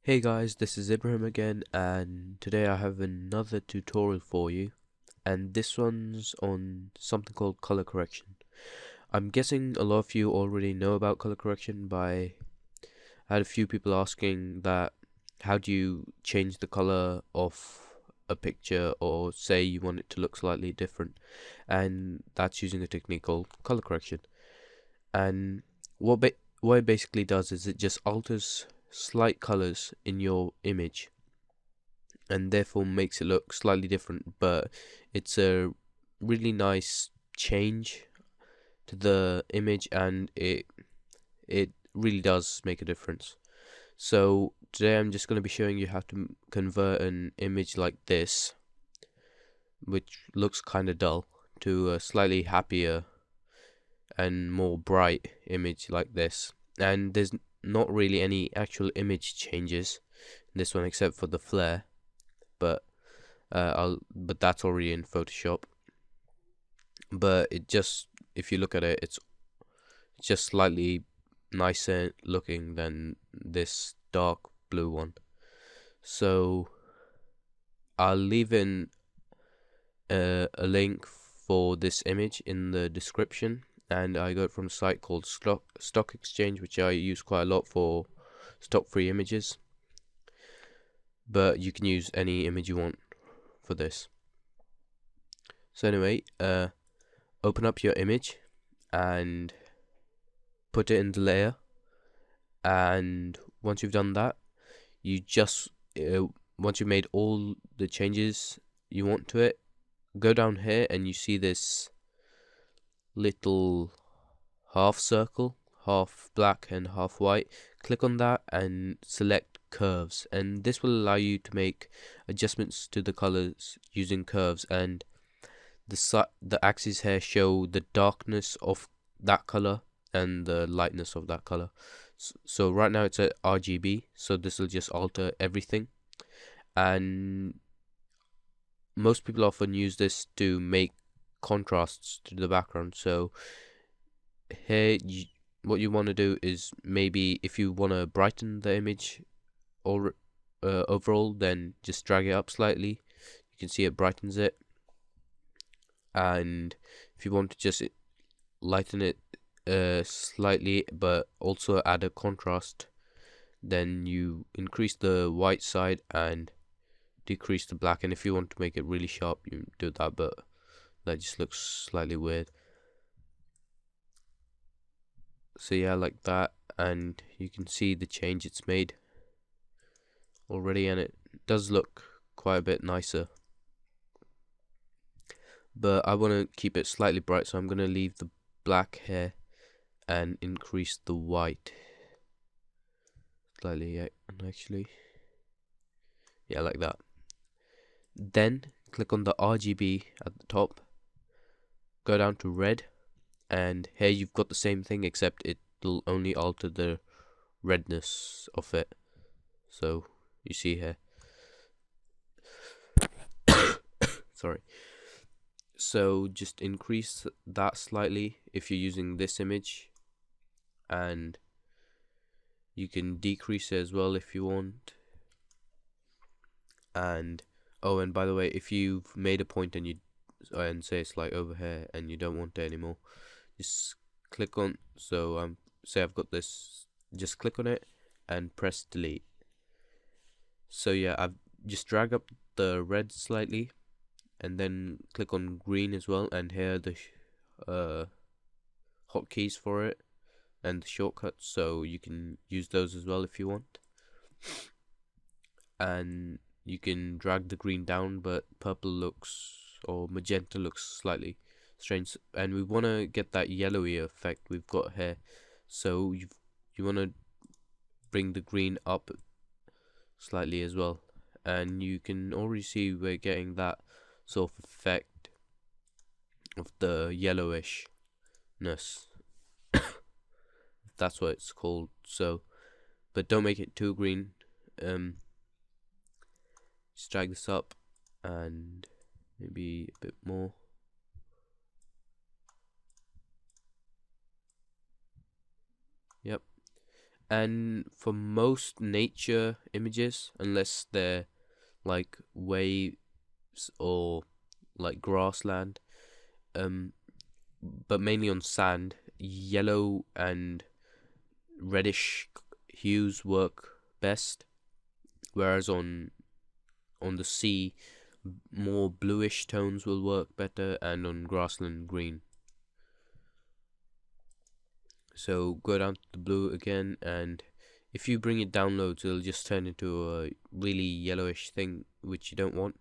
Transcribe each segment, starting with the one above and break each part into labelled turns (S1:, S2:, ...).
S1: Hey guys, this is Ibrahim again, and today I have another tutorial for you, and this one's on something called color correction. I'm guessing a lot of you already know about color correction. I had a few people asking that how do you change the color of a picture, or say you want it to look slightly different, and that's using a technique called color correction. And what it basically does is it just alters slight colors in your image and therefore makes it look slightly different, but it's a really nice change to the image, and it really does make a difference. So today I'm just going to be showing you how to convert an image like this, which looks kind of dull, to a slightly happier and more bright image like this. And there's not really any actual image changes in this one except for the flare, but but that's already in Photoshop. But if you look at it, it's just slightly nicer looking than this dark blue one. So I'll leave in a link for this image in the description, and I got it from a site called Stock Exchange, which I use quite a lot for stock free images, but you can use any image you want for this. So anyway, open up your image and put it in the layer, and once you've done that, you just once you've made all the changes you want to it, go down here and you see this little half circle, half black and half white. Click on that and select curves, and this will allow you to make adjustments to the colors using curves, and the axes here show the darkness of that color and the lightness of that color. So right now it's at RGB, so this will just alter everything. And most people often use this to make contrasts to the background. So here what you want to do is, maybe if you want to brighten the image or overall, then just drag it up slightly. You can see it brightens it. And if you want to just lighten it slightly but also add a contrast, then you increase the white side and decrease the black. And if you want to make it really sharp, you do that, but that just looks slightly weird. So yeah, like that, and you can see the change it's made already, and it does look quite a bit nicer. But I want to keep it slightly bright, so I'm going to leave the black here and increase the white slightly, actually, yeah, like that. Then click on the RGB at the top, go down to red, and here you've got the same thing, except it'll only alter the redness of it. So you see here, sorry. So just increase that slightly if you're using this image, and you can decrease it as well if you want. And oh, and by the way, if you've made a point and say it's like over here and you don't want it anymore, just click on, so say I've got this, just click on it and press delete. So yeah, I've just drag up the red slightly and then click on green as well, and here are the hotkeys for it and the shortcuts, so you can use those as well if you want. And you can drag the green down, but purple looks, or magenta looks slightly strange, and we want to get that yellowy effect we've got here. So you want to bring the green up slightly as well, and you can already see we're getting that sort of effect of the yellowishness. That's what it's called. So, but don't make it too green. Just drag this up and maybe a bit more. Yep. And for most nature images, unless they're like waves or like grassland, um, but mainly on sand, yellow and reddish hues work best, whereas on the sea, more bluish tones will work better, and on grassland, green. So go down to the blue again, and if you bring it down loads, it'll just turn into a really yellowish thing, which you don't want.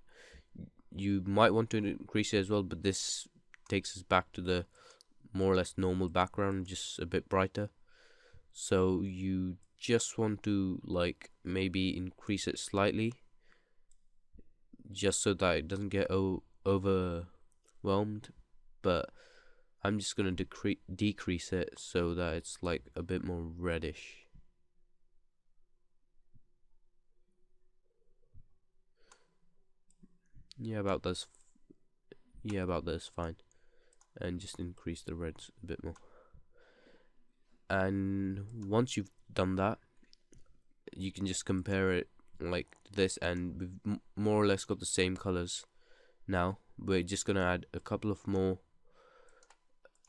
S1: You might want to increase it as well, but this takes us back to the more or less normal background, just a bit brighter. So you just want to like maybe increase it slightly, just so that it doesn't get overwhelmed. But I'm just gonna decrease it so that it's like a bit more reddish. Yeah, about this. Yeah, about this, fine. And just increase the reds a bit more. And once you've done that, you can just compare it like this, and we've more or less got the same colors now. We're just gonna add a couple of more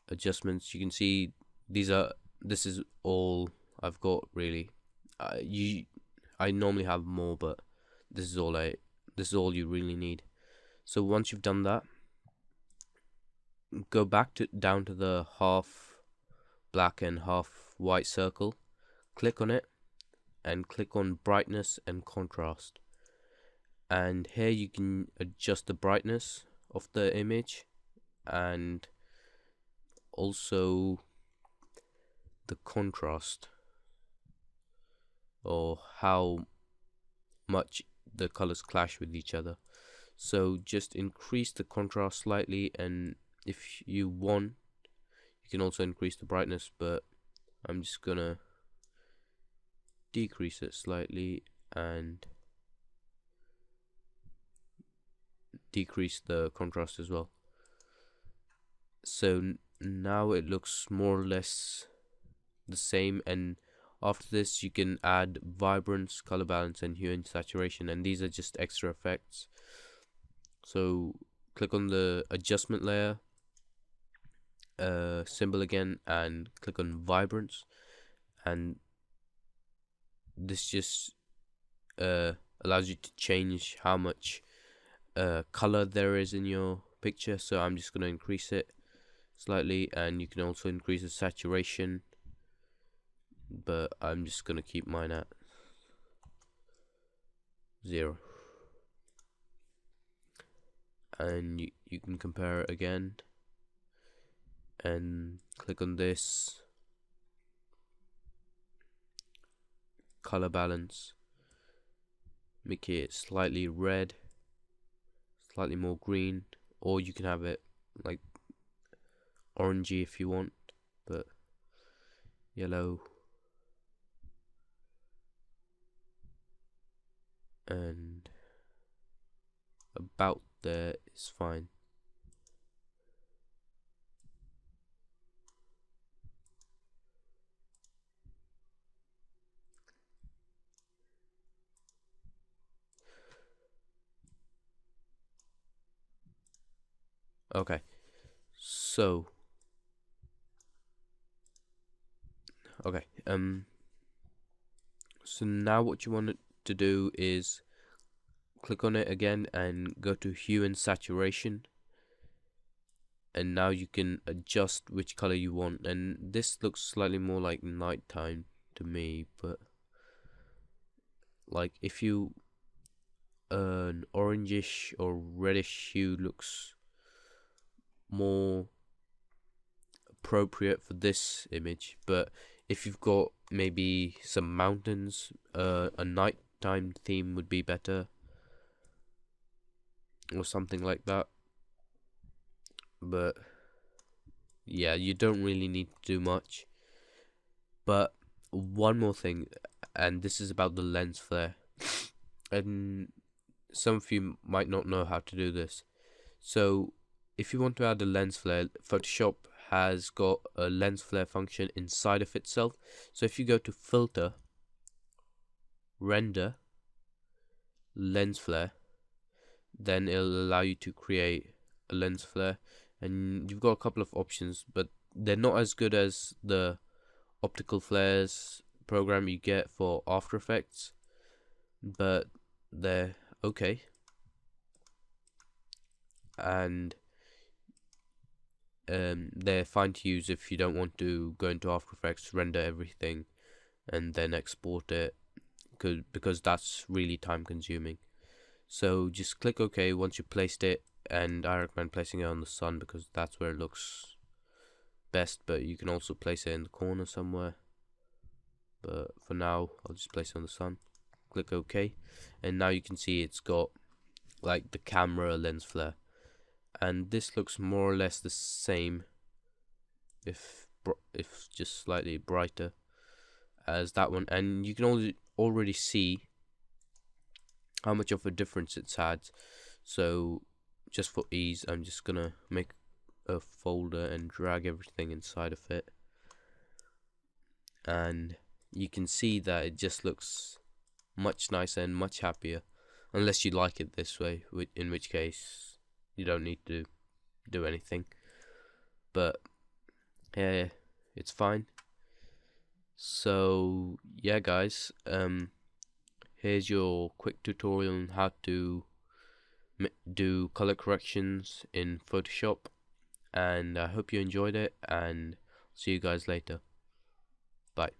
S1: adjustments. You can see this is all I've got really. I normally have more, but this is all you really need. So once you've done that, go back down to the half black and half white circle, click on it, and click on brightness and contrast. And here you can adjust the brightness of the image and also the contrast, or how much the colors clash with each other. So just increase the contrast slightly, and if you want, you can also increase the brightness, but I'm just gonna decrease it slightly and decrease the contrast as well. So now it looks more or less the same, and after this you can add vibrance, color balance, and hue and saturation, and these are just extra effects. So click on the adjustment layer symbol again and click on vibrance, and this just allows you to change how much color there is in your picture. So I'm just going to increase it slightly, and you can also increase the saturation, but I'm just going to keep mine at 0. And you can compare it again and click on this color balance, make it slightly red, slightly more green, or you can have it like orangey if you want, but yellow, and about there is fine. Okay, so so now what you want to do is click on it again and go to hue and saturation, and now you can adjust which color you want, and this looks slightly more like nighttime to me, but like if you an orangish or reddish hue looks more appropriate for this image. But if you've got maybe some mountains, a nighttime theme would be better, or something like that. But yeah, you don't really need to do much. But one more thing, and this is about the lens flare, and some of you might not know how to do this. So if you want to add a lens flare, Photoshop has got a lens flare function inside of itself. So if you go to filter, render, lens flare, then it'll allow you to create a lens flare, and you've got a couple of options, but they're not as good as the optical flares program you get for After Effects, but they're okay. And they're fine to use if you don't want to go into After Effects, render everything, and then export it, because that's really time consuming. So just click OK once you placed it, and I recommend placing it on the sun because that's where it looks best, but you can also place it in the corner somewhere, but for now I'll just place it on the sun. Click OK, and now you can see it's got like the camera lens flare, and this looks more or less the same, if just slightly brighter, as that one, and you can already see how much of a difference it's had. So just for ease, I'm just gonna make a folder and drag everything inside of it, and you can see that it just looks much nicer and much happier, unless you like it this way, in which case you don't need to do anything. But yeah, it's fine. So yeah guys, here's your quick tutorial on how to do color corrections in Photoshop, and I hope you enjoyed it, and see you guys later. Bye.